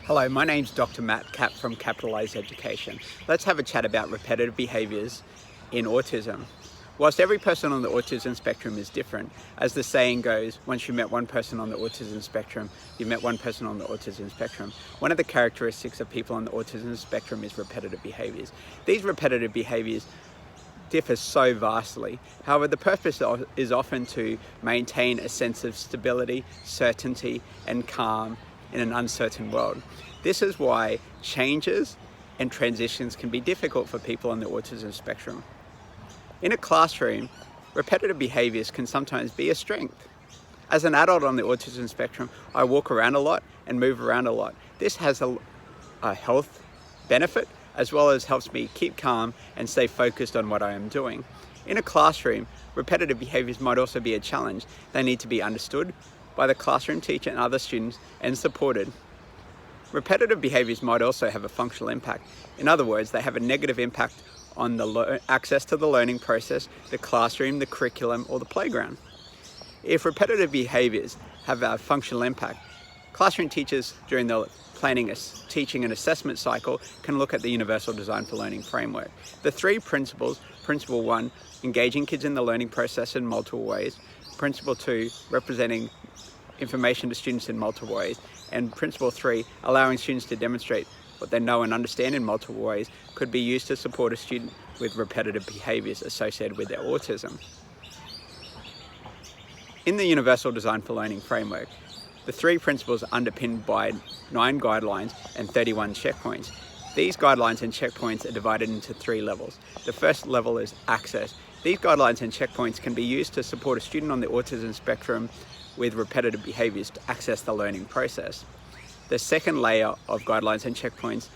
Hello, my name's Dr. Matt Cap from Capitalise Education. Let's have a chat about repetitive behaviours in autism. Whilst every person on the autism spectrum is different, as the saying goes, once you met one person on the autism spectrum, you've met one person on the autism spectrum. One of the characteristics of people on the autism spectrum is repetitive behaviours. These repetitive behaviours differ so vastly. However, the purpose is often to maintain a sense of stability, certainty, and calm in an uncertain world. This is why changes and transitions can be difficult for people on the autism spectrum. In a classroom, repetitive behaviours can sometimes be a strength. As an adult on the autism spectrum, I walk around a lot and move around a lot. This has a health benefit, as well as helps me keep calm and stay focused on what I am doing. In a classroom, repetitive behaviours might also be a challenge. They need to be understood by the classroom teacher and other students and supported. Repetitive behaviours might also have a functional impact. In other words, they have a negative impact on the access to the learning process, the classroom, the curriculum, or the playground. If repetitive behaviours have a functional impact, classroom teachers during the planning a teaching and assessment cycle can look at the Universal Design for Learning framework. The three principles: Principle 1, engaging kids in the learning process in multiple ways; Principle 2, representing information to students in multiple ways; and Principle 3, allowing students to demonstrate what they know and understand in multiple ways, could be used to support a student with repetitive behaviours associated with their autism. In the Universal Design for Learning framework, the three principles are underpinned by 9 guidelines and 31 checkpoints. These guidelines and checkpoints are divided into 3 levels. The first level is access. These guidelines and checkpoints can be used to support a student on the autism spectrum with repetitive behaviours to access the learning process. The second layer of guidelines and checkpoints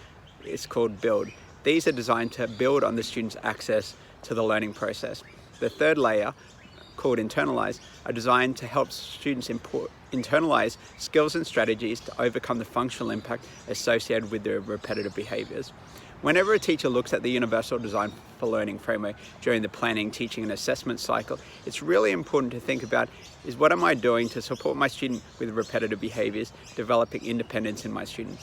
is called build. These are designed to build on the student's access to the learning process. The third layer, called internalize, are designed to help students internalize skills and strategies to overcome the functional impact associated with their repetitive behaviours. Whenever a teacher looks at the Universal Design for Learning framework during the planning, teaching and assessment cycle, it's really important to think about is what am I doing to support my student with repetitive behaviours, developing independence in my student.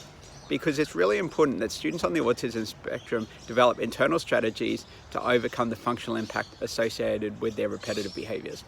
Because it's really important that students on the autism spectrum develop internal strategies to overcome the functional impact associated with their repetitive behaviours.